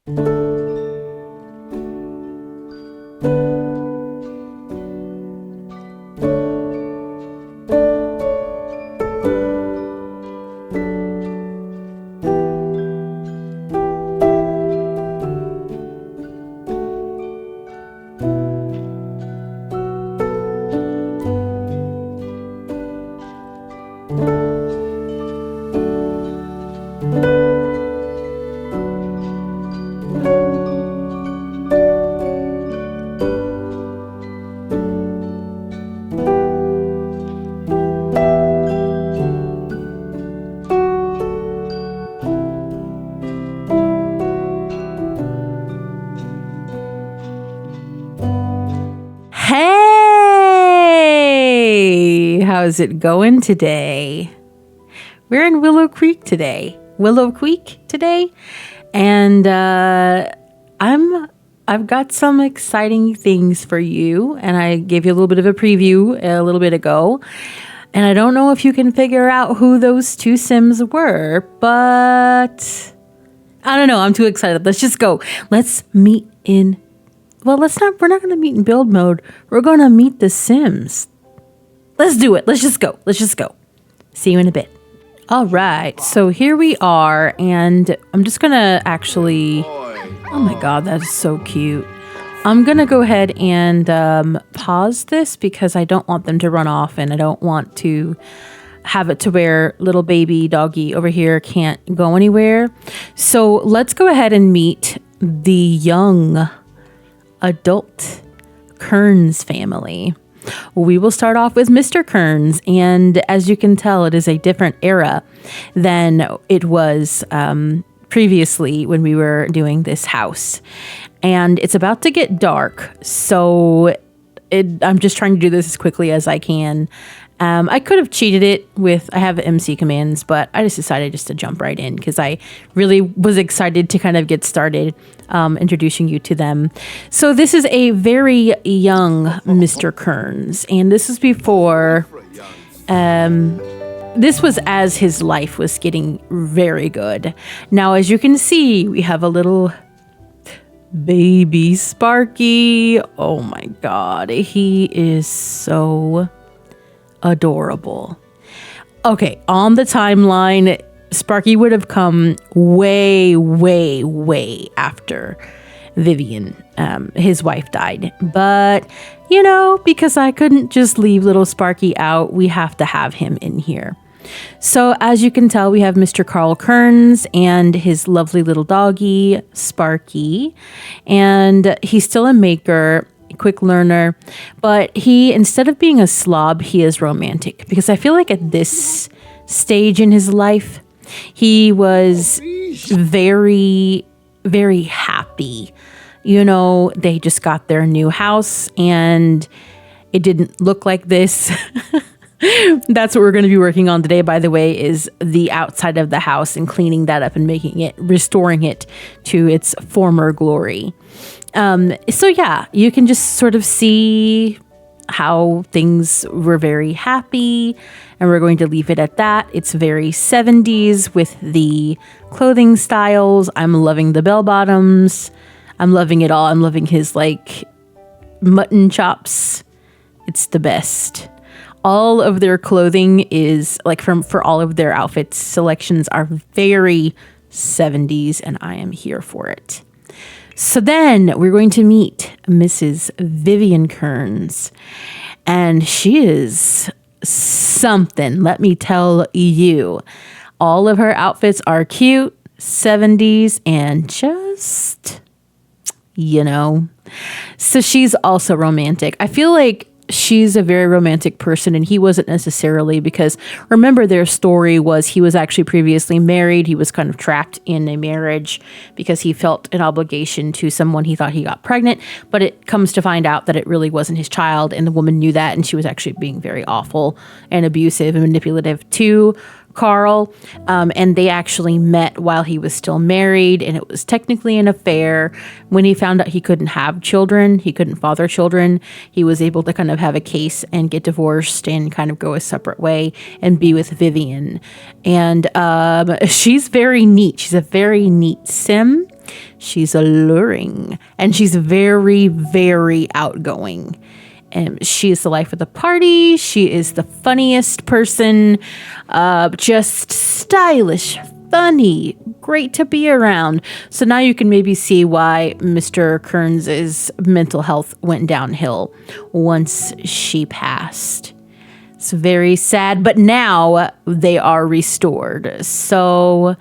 Hey, how's it going today? We're in Willow Creek today, and I've got some exciting things for you, and I gave you a little bit of a preview a little bit ago, and I don't know if you can figure out who those two Sims were, but I don't know. I'm too excited. Let's just go. Let's meet in. Well, we're not going to meet in build mode. We're going to meet the Sims. Let's do it. Let's just go. See you in a bit. All right. So here we are. And I'm just going to actually... Oh my God, that is so cute. I'm going to go ahead and pause this because I don't want them to run off. And I don't want to have it to where little baby doggy over here can't go anywhere. So let's go ahead and meet the young adult Kearns family. We will start off with Mr. Kearns, and as you can tell, it is a different era than it was previously when we were doing this house. And it's about to get dark, so I'm just trying to do this as quickly as I can. I could have cheated it with, I have MC commands, but I just decided just to jump right in because I really was excited to kind of get started introducing you to them. So this is a very young Mr. Kearns, and this is before, this was as his life was getting very good. Now, as you can see, we have a little baby Sparky. Oh my God, he is so adorable. Okay, on the timeline, Sparky would have come way, way, way after Vivian, his wife, died. But, you know, because I couldn't just leave little Sparky out, we have to have him in here. So as you can tell, we have Mr. Carl Kearns and his lovely little doggy, Sparky. And he's still a maker, quick learner, but he, instead of being a slob, he is romantic, because I feel like at this stage in his life, he was very, very happy. You know, they just got their new house and it didn't look like this. That's what we're going to be working on today, by the way, is the outside of the house and cleaning that up and restoring it to its former glory. So yeah, you can just sort of see how things were very happy, and we're going to leave it at that. It's very 70s with the clothing styles. I'm loving the bell bottoms. I'm loving it all. I'm loving his like mutton chops. It's the best. All of their clothing is like for all of their outfits selections are very 70s, and I am here for it. So then we're going to meet Mrs. Vivian Kearns, and she is something, let me tell you. All of her outfits are cute, 70s, and just, you know. So she's also romantic. I feel like she's a very romantic person, and he wasn't necessarily, because remember their story was he was actually previously married. He was kind of trapped in a marriage because he felt an obligation to someone. He thought he got pregnant, but it comes to find out that it really wasn't his child, and the woman knew that, and she was actually being very awful and abusive and manipulative to Carl, and they actually met while he was still married, and it was technically an affair. When he found out he couldn't have children, he couldn't father children, he was able to kind of have a case and get divorced and kind of go a separate way and be with Vivian. And she's very neat. She's a very neat sim. She's alluring, and she's very, very outgoing. And she is the life of the party. She is the funniest person, just stylish, funny, great to be around. So now you can maybe see why Mr. Kearns' mental health went downhill once she passed. It's very sad, but now they are restored. So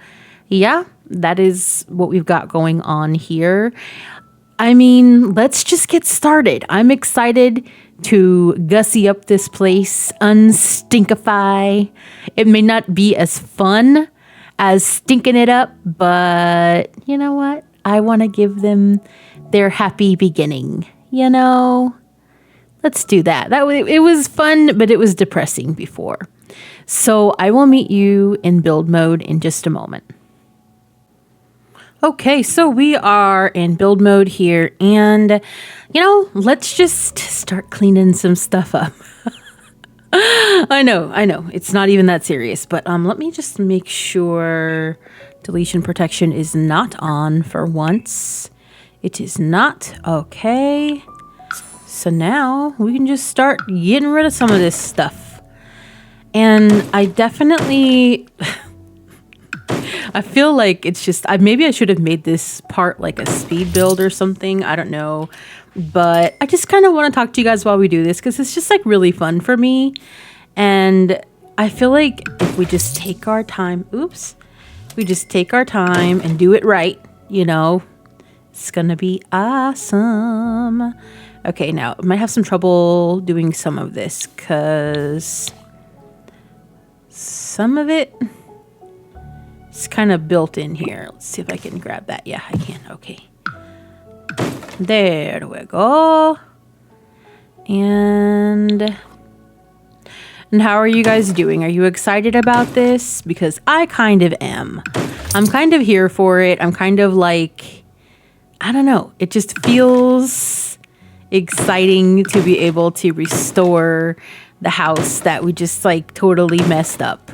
yeah, that is what we've got going on here. I mean, let's just get started. I'm excited to gussy up this place, unstinkify. It may not be as fun as stinking it up, but you know what? I want to give them their happy beginning, you know? Let's do that. It was fun, but it was depressing before. So I will meet you in build mode in just a moment. Okay, so we are in build mode here, and let's just start cleaning some stuff up. I know, it's not even that serious, but let me just make sure deletion protection is not on for once. It is not. Okay, so now we can just start getting rid of some of this stuff. And I definitely... I feel like it's just, maybe I should have made this part like a speed build or something. I don't know. But I just kind of want to talk to you guys while we do this because it's just like really fun for me. And I feel like if we just take our time, we just take our time and do it right, it's going to be awesome. Okay, now I might have some trouble doing some of this because some of it... it's kind of built in here. Let's see if I can grab that. Yeah, I can. Okay. There we go. And how are you guys doing? Are you excited about this? Because I kind of am. I'm kind of here for it. I'm kind of like, I don't know. It just feels exciting to be able to restore the house that we just like totally messed up.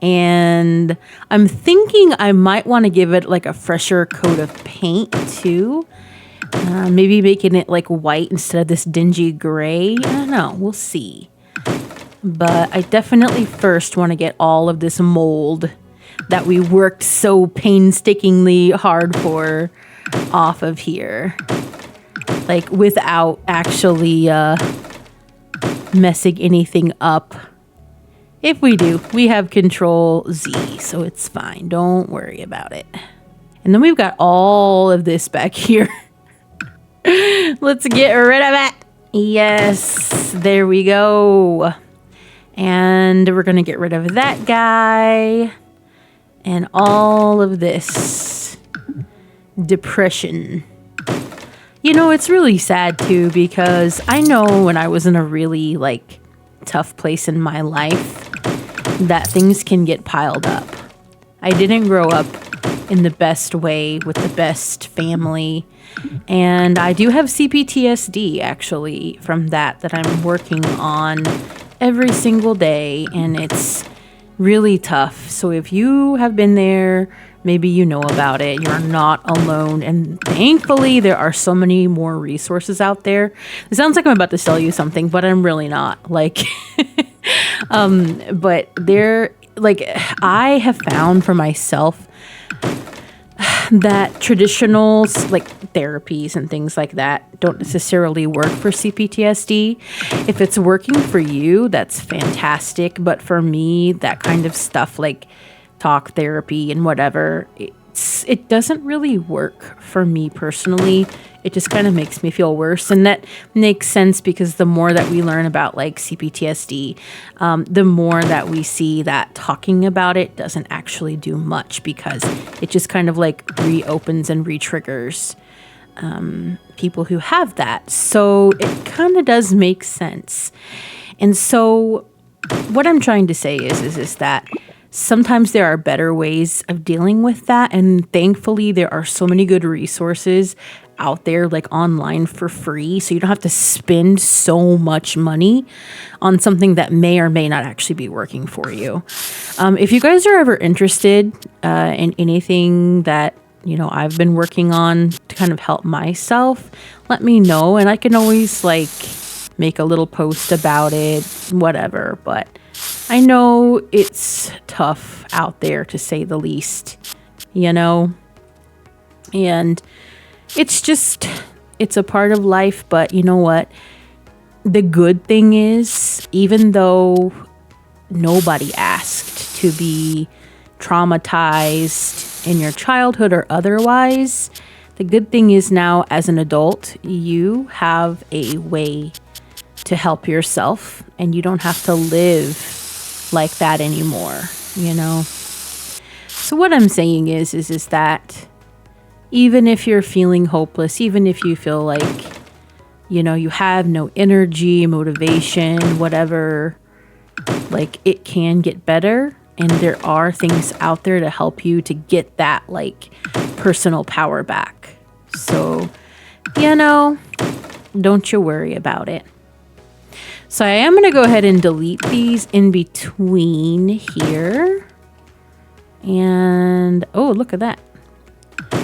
And I'm thinking I might want to give it like a fresher coat of paint too. Maybe making it like white instead of this dingy gray. I don't know. We'll see. But I definitely first want to get all of this mold that we worked so painstakingly hard for off of here. Like without actually messing anything up. If we do, we have Control Z, so it's fine. Don't worry about it. And then we've got all of this back here. Let's get rid of it. Yes, there we go. And we're going to get rid of that guy. And all of this depression. It's really sad too, because I know when I was in a really tough place in my life, that things can get piled up. I didn't grow up in the best way with the best family, and I do have CPTSD actually from that I'm working on every single day, and it's really tough. So if you have been there, maybe you know about it. You're not alone, and thankfully there are so many more resources out there. It sounds like I'm about to sell you something, but I'm really not. But there, I have found for myself that traditional therapies and things like that don't necessarily work for CPTSD. If it's working for you, that's fantastic. But for me, that kind of stuff like talk therapy and whatever, it doesn't really work for me personally. It just kind of makes me feel worse. And that makes sense because the more that we learn about CPTSD, the more that we see that talking about it doesn't actually do much, because it just kind of reopens and re-triggers people who have that. So it kind of does make sense. And so what I'm trying to say is that sometimes there are better ways of dealing with that. And thankfully, there are so many good resources out there online for free. So you don't have to spend so much money on something that may or may not actually be working for you. If you guys are ever interested in anything that I've been working on to kind of help myself, let me know. And I can always like make a little post about it, whatever. But I know it's tough out there, to say the least, and it's a part of life. But you know what? The good thing is, even though nobody asked to be traumatized in your childhood or otherwise, the good thing is now as an adult, you have a way to help yourself, and you don't have to live like that anymore, So what I'm saying is that even if you're feeling hopeless, even if you feel like, you have no energy, motivation, whatever, like it can get better. And there are things out there to help you to get that like personal power back. So, don't you worry about it. So I am going to go ahead and delete these in between here. And, oh, look at that.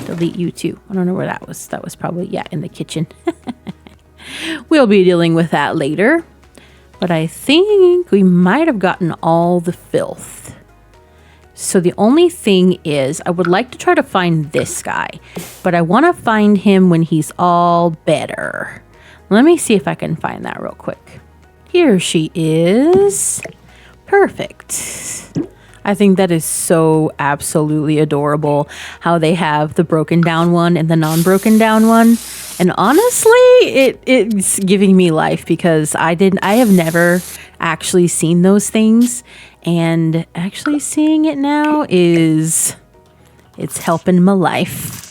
Delete you too. I don't know where that was. That was probably, in the kitchen. We'll be dealing with that later. But I think we might have gotten all the filth. So the only thing is, I would like to try to find this guy, but I want to find him when he's all better. Let me see if I can find that real quick. Here she is. Perfect. I think that is so absolutely adorable how they have the broken down one and the non-broken down one. And honestly, it's giving me life, because I have never actually seen those things, and actually seeing it now it's helping my life.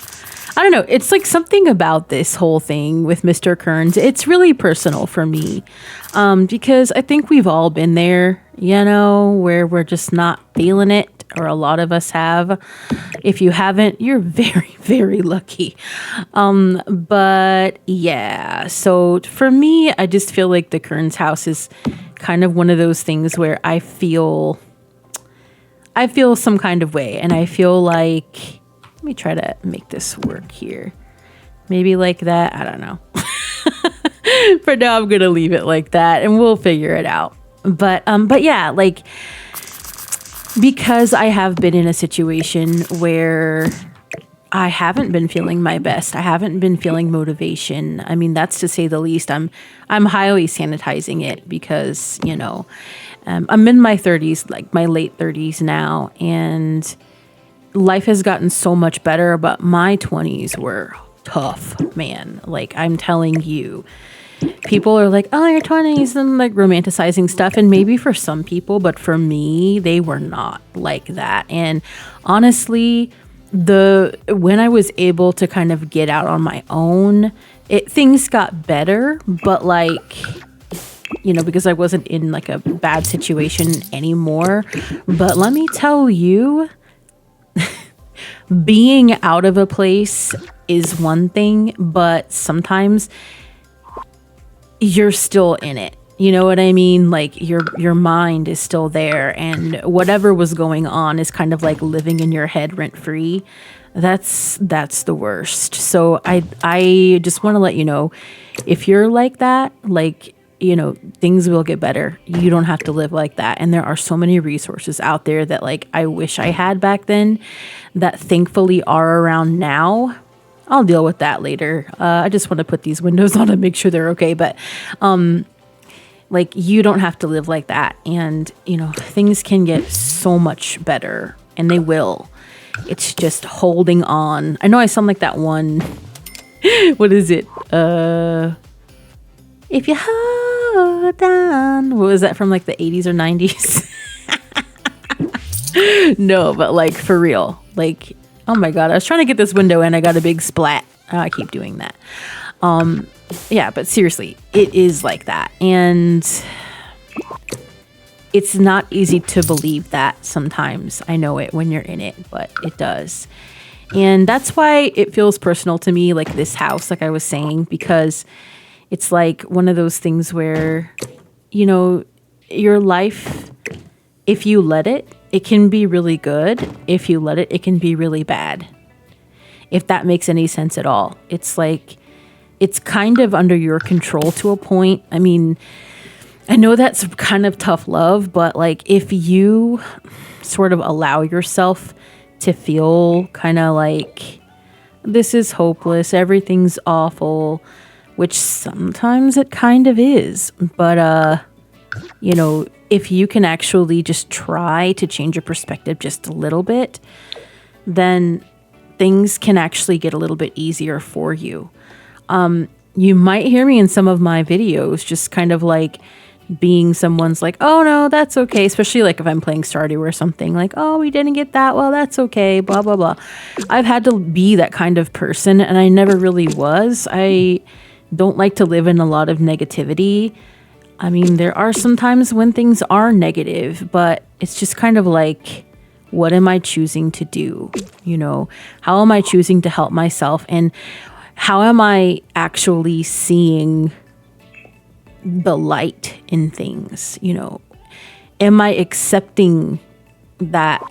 I don't know. It's like something about this whole thing with Mr. Kearns. It's really personal for me, because I think we've all been there, where we're just not feeling it, or a lot of us have. If you haven't, you're very, very lucky. But yeah, so for me, I just feel like the Kearns house is kind of one of those things where I feel some kind of way, and I feel like, let me try to make this work here. Maybe like that. I don't know. For now, I'm going to leave it like that, and we'll figure it out. But yeah, like, because I have been in a situation where I haven't been feeling my best. I haven't been feeling motivation. I mean, that's to say the least. I'm highly sanitizing it, because, I'm in my 30s, like my late 30s now, and life has gotten so much better, but my 20s were tough, man. Like, I'm telling you. People are like, oh, your 20s, and like romanticizing stuff. And maybe for some people, but for me, they were not like that. And honestly, when I was able to kind of get out on my own, things got better. But like, because I wasn't in like a bad situation anymore. But let me tell you, being out of a place is one thing, but sometimes you're still in it. You know what I mean? Like your mind is still there, and whatever was going on is kind of like living in your head rent free. That's the worst. So I just want to let you know, if you're like that, like, things will get better. You don't have to live like that. And there are so many resources out there that like I wish I had back then, that thankfully are around now. I'll deal with that later. I just want to put these windows on and make sure they're okay. But like, you don't have to live like that. And, things can get so much better, and they will. It's just holding on. I know I sound like that one. What is it? If you hold on. What was that from, like the 80s or 90s? No, but like for real. Like, oh my God, I was trying to get this window and I got a big splat. I keep doing that. Yeah, but seriously, it is like that. And it's not easy to believe that sometimes. I know it when you're in it, but it does. And that's why it feels personal to me, like this house, like I was saying, because it's like one of those things where, your life, if you let it, it can be really good. If you let it, it can be really bad. if that makes any sense at all. It's like, it's kind of under your control to a point. I mean, I know that's kind of tough love, but like if you sort of allow yourself to feel kind of like this is hopeless, everything's awful, which sometimes it kind of is. But, you know, if you can actually just try to change your perspective just a little bit, then things can actually get a little bit easier for you. You might hear me in some of my videos just kind of like being someone's like, oh no, that's okay. Especially like if I'm playing Stardew or something, like, oh, we didn't get that. Well, that's okay. Blah, blah, blah. I've had to be that kind of person, and I never really was. I don't like to live in a lot of negativity. I mean, there are some times when things are negative, but it's just kind of like, what am I choosing to do? You know, how am I choosing to help myself? And how am I actually seeing the light in things? You know, am I accepting that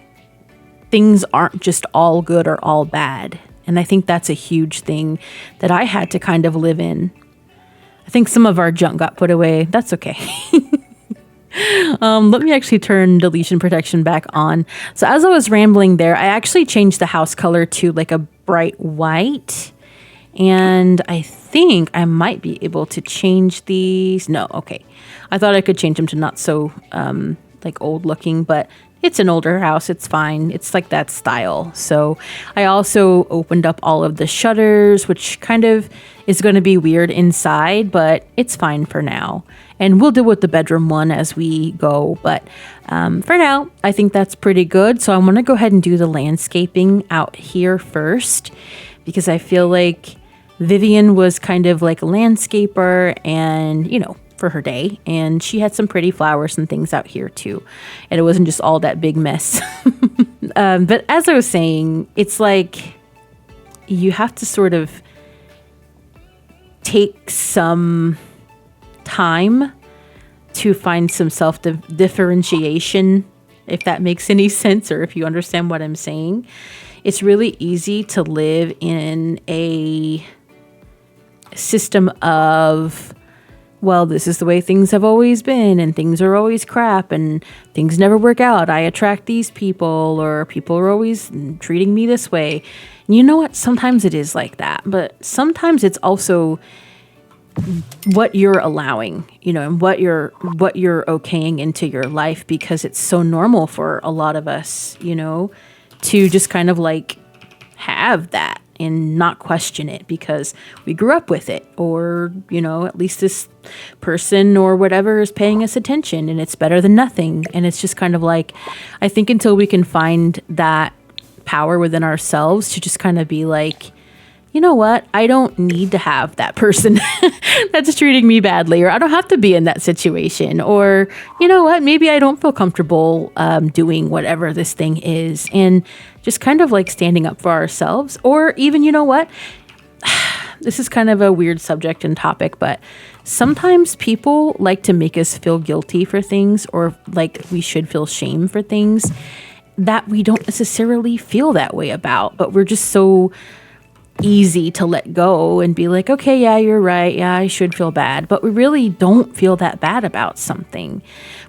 things aren't just all good or all bad? And I think that's a huge thing that I had to kind of live in. I think some of our junk got put away. That's okay. Let me actually turn deletion protection back on. So as I was rambling there, I actually changed the house color to like a bright white. And I think I might be able to change these. No, okay. I thought I could change them to not so like old looking, but it's an older house. It's fine. It's like that style. So I also opened up all of the shutters, which kind of is going to be weird inside, but it's fine for now. And we'll deal with the bedroom one as we go. But for now, I think that's pretty good. So I'm going to go ahead and do the landscaping out here first, because I feel like Vivian was kind of like a landscaper and, you know, for her day, and she had some pretty flowers and things out here too, and it wasn't just all that big mess. But as I was saying, it's like you have to sort of take some time to find some self-differentiation, if that makes any sense, or if you understand what I'm saying. It's really easy to live in a system of, well, this is the way things have always been, and things are always crap, and things never work out. I attract these people, or people are always treating me this way. And you know what? Sometimes it is like that, but sometimes it's also what you're allowing, you know, and what you're okaying into your life, because it's so normal for a lot of us, you know, to just kind of like have that and not question it because we grew up with it, or, you know, at least this person or whatever is paying us attention, and it's better than nothing. And it's just kind of like, I think until we can find that power within ourselves to just kind of be like, you know what, I don't need to have that person that's treating me badly, or I don't have to be in that situation, or, you know what, maybe I don't feel comfortable doing whatever this thing is, and just kind of like standing up for ourselves. Or even, you know what, this is kind of a weird subject and topic, but sometimes people like to make us feel guilty for things, or like we should feel shame for things that we don't necessarily feel that way about, but we're just so easy to let go and be like, okay, yeah, you're right. Yeah, I should feel bad. But we really don't feel that bad about something.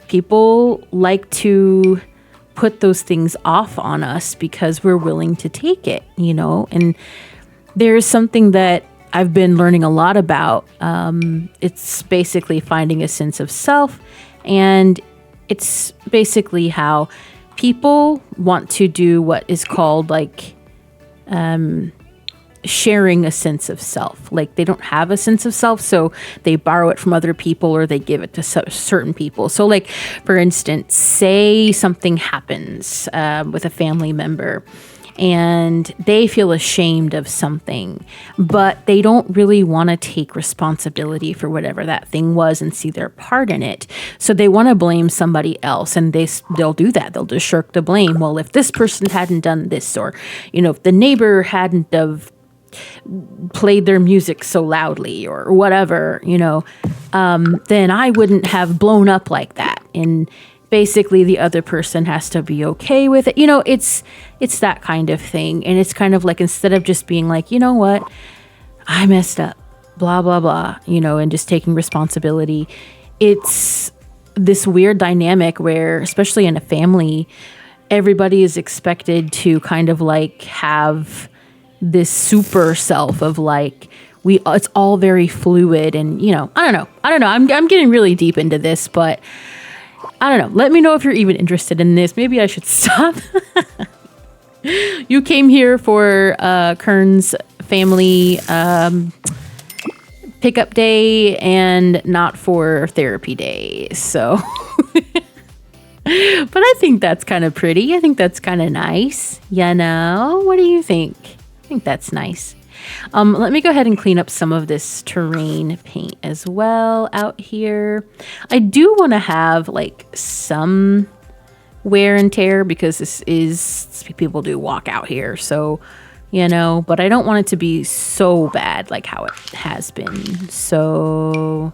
People like to put those things off on us because we're willing to take it, you know? And there's something that I've been learning a lot about. It's basically finding a sense of self. And it's basically how people want to do what is called like, sharing a sense of self. Like they don't have a sense of self, so they borrow it from other people, or they give it to certain people. So like, for instance, say something happens with a family member and they feel ashamed of something, but they don't really want to take responsibility for whatever that thing was and see their part in it. So they want to blame somebody else, and they'll do that. They'll just shirk the blame. Well, if this person hadn't done this, or, you know, if the neighbor hadn't have played their music so loudly or whatever, you know, then I wouldn't have blown up like that. And basically the other person has to be okay with it. You know, it's that kind of thing. And it's kind of like, instead of just being like, you know what, I messed up, blah, blah, blah, you know, and just taking responsibility. It's this weird dynamic where, especially in a family, everybody is expected to kind of like have this super self of like, it's all very fluid. And, you know, I don't know. I'm getting really deep into this, but I don't know. Let me know if you're even interested in this. Maybe I should stop. You came here for Kearns family pickup day and not for therapy day. So, but I think that's kind of pretty. I think that's kind of nice. You know, what do you think? I think that's nice. Let me go ahead and clean up some of this terrain paint as well out here. I do want to have like some wear and tear because people do walk out here. So, you know, but I don't want it to be so bad like how it has been. So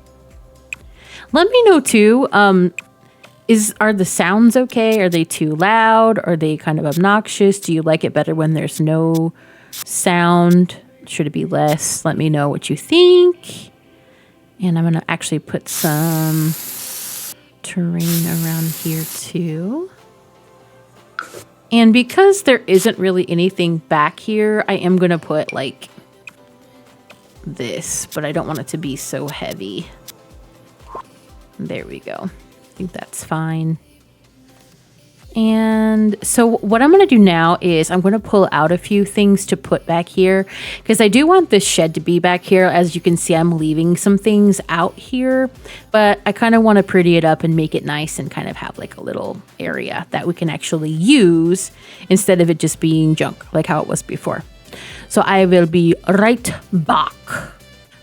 let me know too. Are the sounds okay? Are they too loud? Are they kind of obnoxious? Do you like it better when there's no sound? Should it be less? Let me know what you think. And I'm going to actually put some terrain around here too. And because there isn't really anything back here, I am going to put like this, but I don't want it to be so heavy. There we go. I think that's fine. And so what I'm going to do now is I'm going to pull out a few things to put back here because I do want this shed to be back here. As you can see, I'm leaving some things out here, but I kind of want to pretty it up and make it nice and kind of have like a little area that we can actually use instead of it just being junk like how it was before. So I will be right back.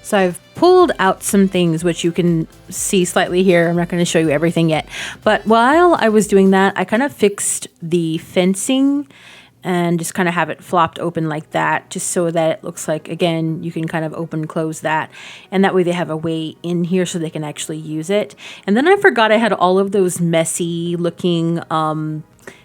So I've pulled out some things which you can see slightly here. I'm not going to show you everything yet. But while I was doing that, I kind of fixed the fencing and just kind of have it flopped open like that, just so that it looks like, again, you can kind of open, close that. And that way they have a way in here so they can actually use it. And then I forgot I had all of those messy looking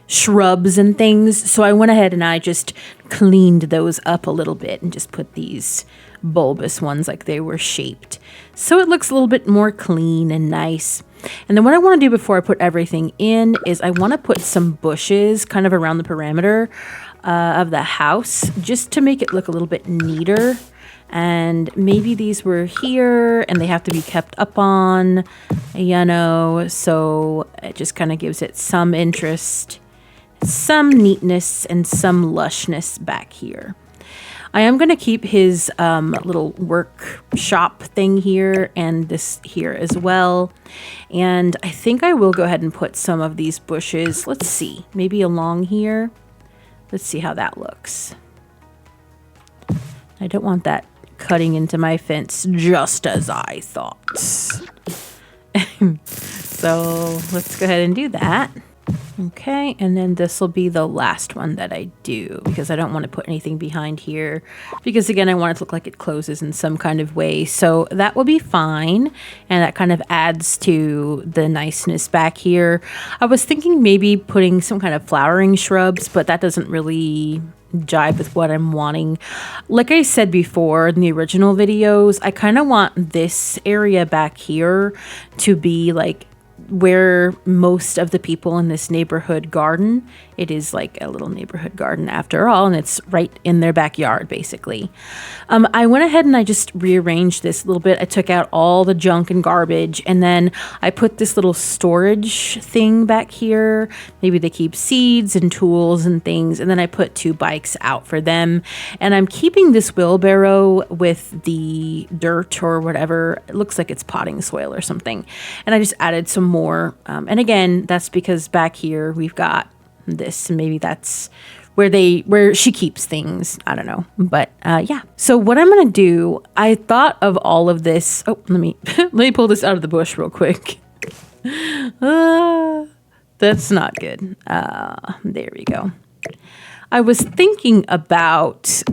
shrubs and things. So I went ahead and I just cleaned those up a little bit and just put these bulbous ones like they were shaped. So it looks a little bit more clean and nice. And then what I want to do before I put everything in is I want to put some bushes kind of around the perimeter of the house just to make it look a little bit neater. And maybe these were here and they have to be kept up on, you know, so it just kind of gives it some interest, some neatness, and some lushness back here. I am going to keep his little workshop thing here and this here as well. And I think I will go ahead and put some of these bushes, let's see, maybe along here. Let's see how that looks. I don't want that cutting into my fence just as I thought. So let's go ahead and do that. Okay, and then this will be the last one that I do because I don't want to put anything behind here because, again, I want it to look like it closes in some kind of way. So that will be fine, and that kind of adds to the niceness back here. I was thinking maybe putting some kind of flowering shrubs, but that doesn't really jive with what I'm wanting. Like I said before in the original videos, I kind of want this area back here to be like where most of the people in this neighborhood garden. It is like a little neighborhood garden after all, and it's right in their backyard basically. I went ahead and I just rearranged this a little bit. I took out all the junk and garbage, and then I put this little storage thing back here. Maybe they keep seeds and tools and things, and then I put 2 bikes out for them. And I'm keeping this wheelbarrow with the dirt or whatever. It looks like it's potting soil or something. And I just added some more. And again, that's because back here we've got this, and maybe that's where she keeps things. I don't know, but yeah. So what I'm gonna do, I thought of all of this. Oh, let me pull this out of the bush real quick. That's not good. There we go. I was thinking about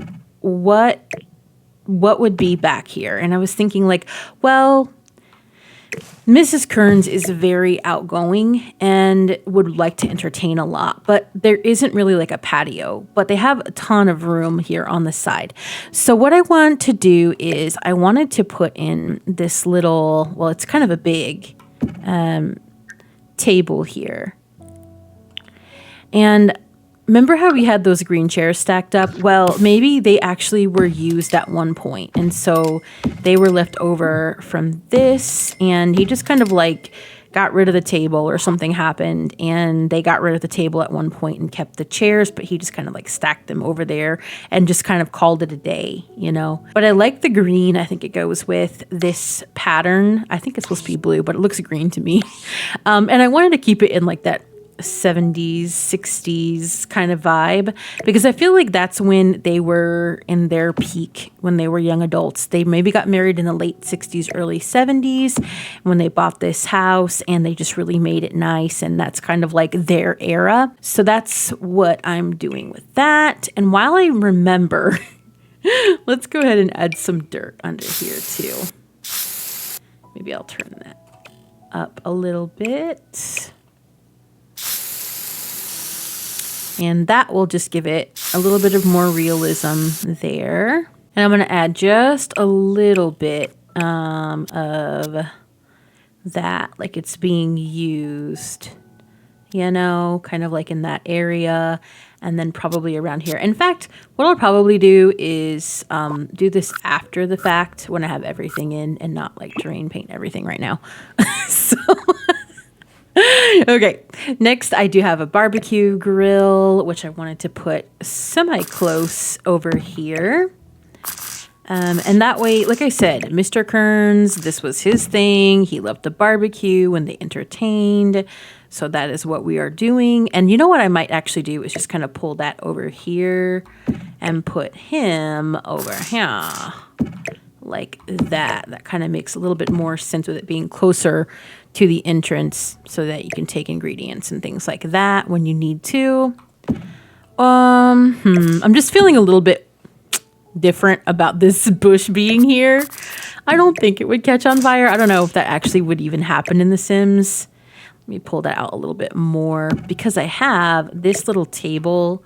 what would be back here, and I was thinking like, well, Mrs. Kearns is very outgoing and would like to entertain a lot, but there isn't really like a patio, but they have a ton of room here on the side. So what I want to do is I wanted to put in this little, well, it's kind of a big table here. And remember how we had those green chairs stacked up? Well, maybe they actually were used at one point, and so they were left over from this, and he just kind of like got rid of the table or something happened, and they got rid of the table at one point and kept the chairs, but he just kind of like stacked them over there and just kind of called it a day, you know? But I like the green. I think it goes with this pattern. I think it's supposed to be blue, but it looks green to me. And I wanted to keep it in like that 70s, 60s kind of vibe, because I feel like that's when they were in their peak, when they were young adults. They maybe got married in the late 60s, early 70s when they bought this house, and they just really made it nice, and that's kind of like their era. So that's what I'm doing with that. And while I remember, let's go ahead and add some dirt under here too. Maybe I'll turn that up a little bit. And that will just give it a little bit of more realism there. And I'm going to add just a little bit of that, like it's being used, you know, kind of like in that area. And then probably around here. In fact, what I'll probably do is do this after the fact when I have everything in, and not like terrain paint everything right now. So... Okay, next I do have a barbecue grill, which I wanted to put semi-close over here. And that way, like I said, Mr. Kearns, this was his thing. He loved the barbecue when they entertained. So that is what we are doing. And you know what I might actually do is just kind of pull that over here and put him over here. Like that. That kind of makes a little bit more sense with it being closer to the entrance so that you can take ingredients and things like that when you need to. I'm just feeling a little bit different about this bush being here. I don't think it would catch on fire. I don't know if that actually would even happen in The Sims. Let me pull that out a little bit more because I have this little table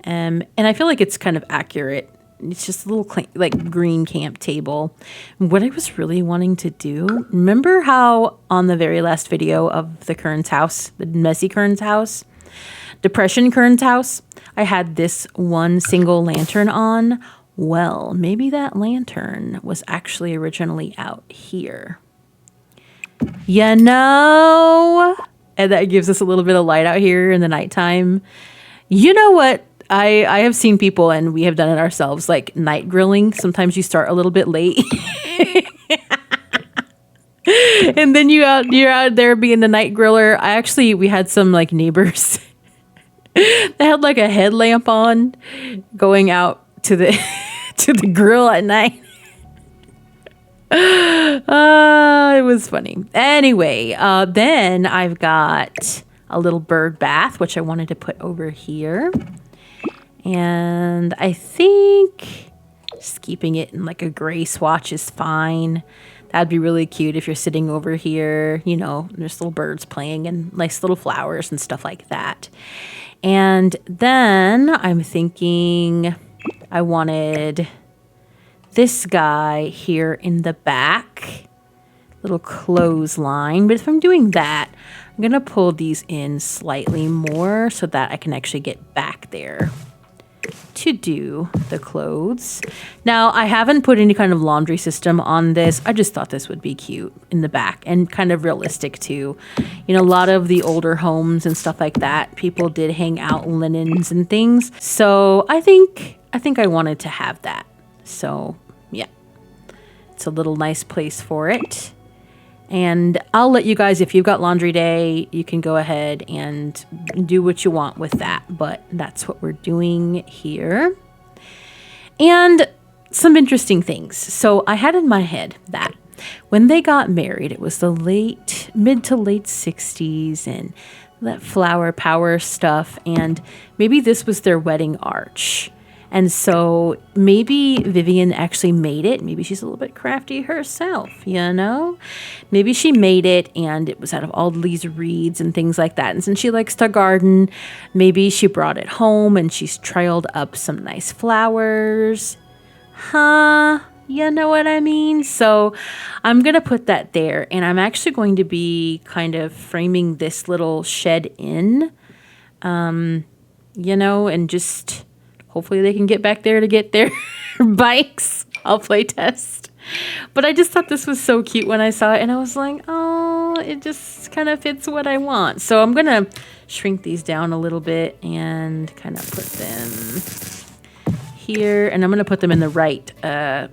and I feel like it's kind of accurate. It's just a little like green camp table. What I was really wanting to do, remember how on the very last video of the Kearns house, the messy Kearns house, Depression Kearns house, I had this one single lantern on? Well, maybe that lantern was actually originally out here. You know? And that gives us a little bit of light out here in the nighttime. You know what? I have seen people, and we have done it ourselves, like night grilling. Sometimes you start a little bit late. And then you're out there being the night griller. We had some like neighbors that had like a headlamp on going out to the to the grill at night. It was funny. Anyway, then I've got a little bird bath, which I wanted to put over here. And I think just keeping it in like a gray swatch is fine. That'd be really cute if you're sitting over here, you know, there's little birds playing and nice little flowers and stuff like that. And then I'm thinking I wanted this guy here in the back, little clothesline. But if I'm doing that, I'm going to pull these in slightly more so that I can actually get back there to do the clothes. Now, I haven't put any kind of laundry system on this. I just thought this would be cute in the back and kind of realistic too. You know, a lot of the older homes and stuff like that, people did hang out linens and things. So I think I wanted to have that. So yeah, it's a little nice place for it. And I'll let you guys, if you've got laundry day, you can go ahead and do what you want with that. But that's what we're doing here. And some interesting things. So I had in my head that when they got married, it was the mid to late 60s and that flower power stuff. And maybe this was their wedding arch. And so maybe Vivian actually made it. Maybe she's a little bit crafty herself, you know? Maybe she made it and it was out of all these reeds and things like that. And since she likes to garden, maybe she brought it home and she's trailed up some nice flowers. Huh? You know what I mean? So I'm going to put that there. And I'm actually going to be kind of framing this little shed in, you know, and just... hopefully they can get back there to get their bikes. I'll play test. But I just thought this was so cute when I saw it. And I was like, oh, it just kind of fits what I want. So I'm going to shrink these down a little bit and kind of put them here. And I'm going to put them in the right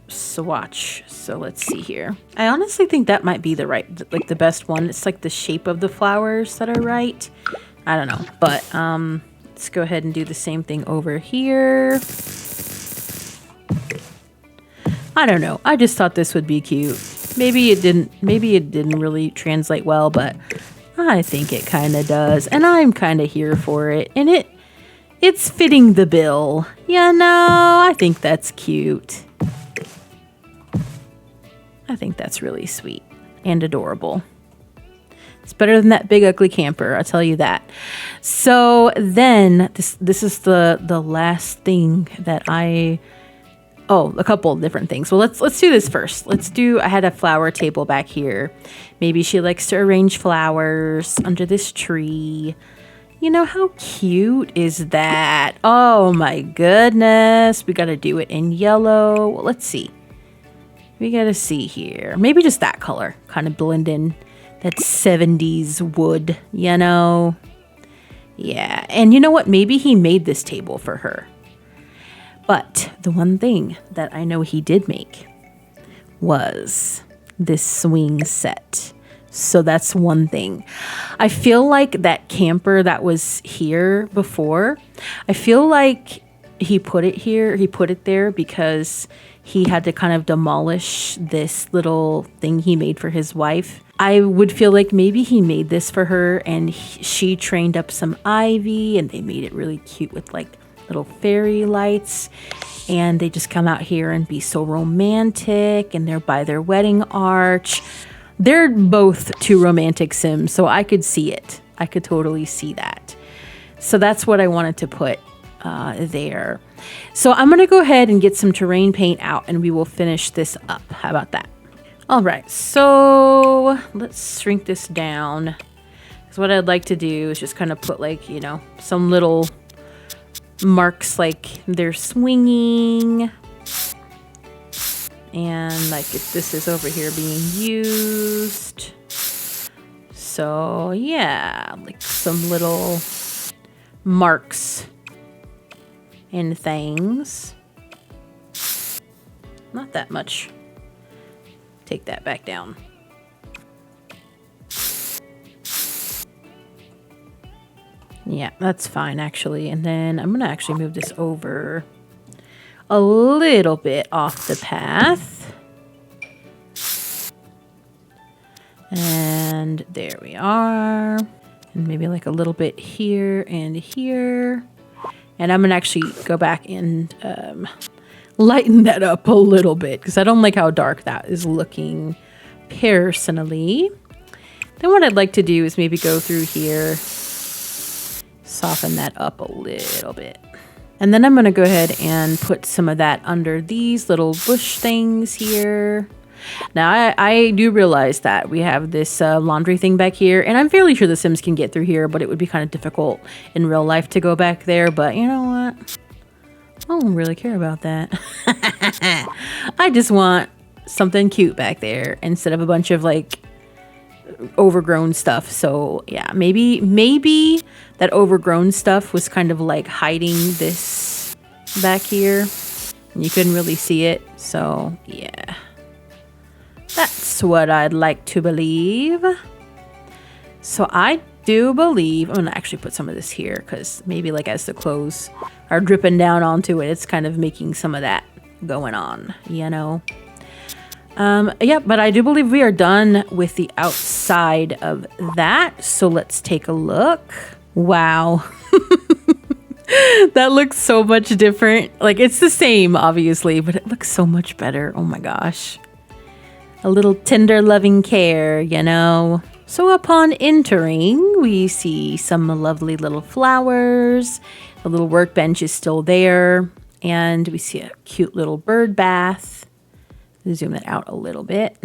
swatch. So let's see here. I honestly think that might be the right, like the best one. It's like the shape of the flowers that are right. I don't know. But, let's go ahead and do the same thing over here. I don't know. I just thought this would be cute. Maybe it didn't really translate well, but I think it kind of does. And I'm kind of here for it. And it's fitting the bill. You know, I think that's cute. I think that's really sweet and adorable. It's better than that big ugly camper, I'll tell you that. So then this is the last thing that a couple of different things. Well, let's do this first. I had a flower table back here. Maybe she likes to arrange flowers under this tree. You know, how cute is that? Oh my goodness. We got to do it in yellow. Well, let's see. We got to see here. Maybe just that color, kind of blend in. That 70s wood, you know? Yeah, and you know what? Maybe he made this table for her. But the one thing that I know he did make was this swing set. So that's one thing. I feel like that camper that was here before, I feel like he put it there because he had to kind of demolish this little thing he made for his wife. I would feel like maybe he made this for her and she trained up some ivy and they made it really cute with like little fairy lights. And they just come out here and be so romantic and they're by their wedding arch. They're both two romantic Sims, so I could see it. I could totally see that. So that's what I wanted to put there. So I'm going to go ahead and get some terrain paint out and we will finish this up. How about that? All right, so let's shrink this down. Because what I'd like to do is just kind of put like, you know, some little marks like they're swinging. And like if this is over here being used. So yeah, like some little marks and things. Not that much. Take that back down. Yeah, that's fine actually. And then I'm gonna actually move this over a little bit off the path. And there we are. And maybe like a little bit here and here. And I'm gonna actually go back and lighten that up a little bit because I don't like how dark that is looking personally. Then what I'd like to do is maybe go through here, soften that up a little bit. And then I'm going to go ahead and put some of that under these little bush things here. Now, I do realize that we have this laundry thing back here, and I'm fairly sure the Sims can get through here, but it would be kind of difficult in real life to go back there. But you know what? I don't really care about that. I just want something cute back there instead of a bunch of like overgrown stuff. So yeah, maybe that overgrown stuff was kind of like hiding this back here and you couldn't really see it. So yeah, that's what I'd like to believe. So I do believe I'm gonna actually put some of this here because maybe like as the clothes are dripping down onto it, it's kind of making some of that going on, you know. Yeah, but I do believe we are done with the outside of that. So let's take a look. Wow. That looks so much different. Like, it's the same, obviously, but it looks so much better. Oh my gosh. A little tender loving care, you know. So upon entering, we see some lovely little flowers. The little workbench is still there. And we see a cute little bird bath. Zoom that out a little bit.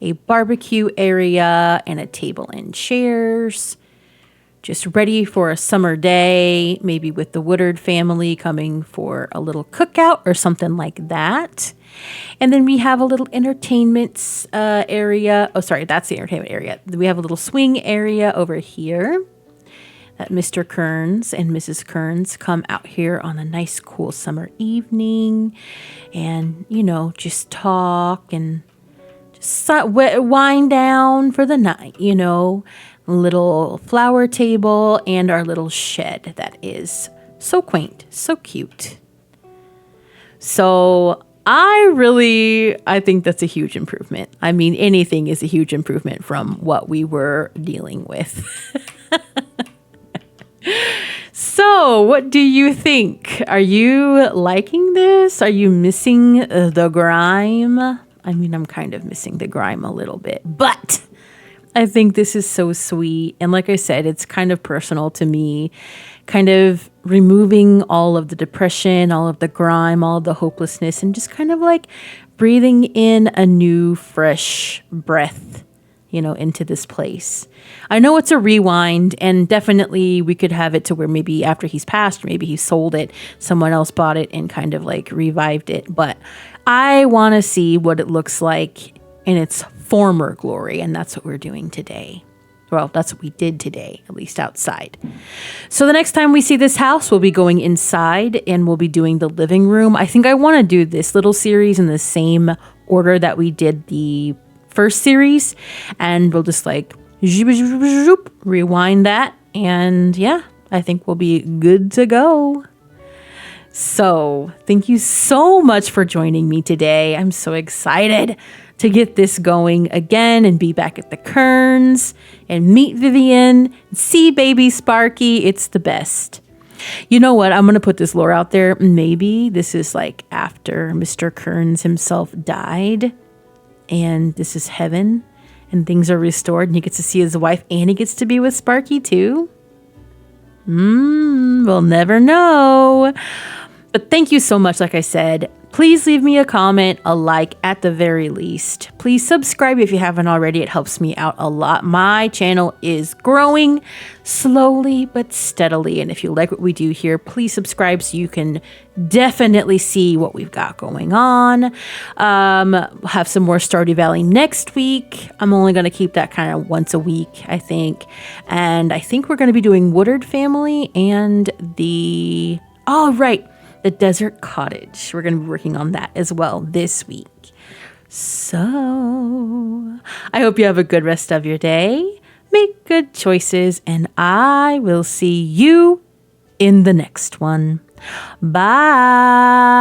A barbecue area and a table and chairs. Just ready for a summer day, maybe with the Woodard family coming for a little cookout or something like that. And then we have a little entertainment area. Oh, sorry, that's the entertainment area. We have a little swing area over here that Mr. Kearns and Mrs. Kearns come out here on a nice, cool summer evening and, you know, just talk and just wind down for the night, you know. Little flower table and our little shed that is so quaint, so cute. So I think that's a huge improvement. I mean, anything is a huge improvement from what we were dealing with. So what do you think? Are you liking this? Are you missing the grime? I mean, I'm kind of missing the grime a little bit, but I think this is so sweet. And like I said, it's kind of personal to me, kind of removing all of the depression, all of the grime, all of the hopelessness, and just kind of like breathing in a new, fresh breath, you know, into this place. I know it's a rewind, and definitely we could have it to where maybe after he's passed, maybe he sold it, someone else bought it and kind of like revived it. But I want to see what it looks like in its former glory, and that's what we're doing today. Well, that's what we did today, at least outside. So the next time we see this house, we'll be going inside and we'll be doing the living room. I think I want to do this little series in the same order that we did the first series, and we'll just like rewind that, and yeah, I think we'll be good to go. So thank you so much for joining me today. I'm so excited to get this going again and be back at the Kearns and meet Vivian, see baby Sparky. It's the best. You know what? I'm going to put this lore out there. Maybe this is like after Mr. Kearns himself died and this is heaven and things are restored and he gets to see his wife and he gets to be with Sparky too. We'll never know. But thank you so much. Like I said, please leave me a comment, a like at the very least. Please subscribe if you haven't already. It helps me out a lot. My channel is growing slowly but steadily. And if you like what we do here, please subscribe so you can definitely see what we've got going on. We'll have some more Stardew Valley next week. I'm only going to keep that kind of once a week, I think. And I think we're going to be doing Woodard family and the Desert Cottage. We're going to be working on that as well this week. So I hope you have a good rest of your day. Make good choices, and I will see you in the next one. Bye.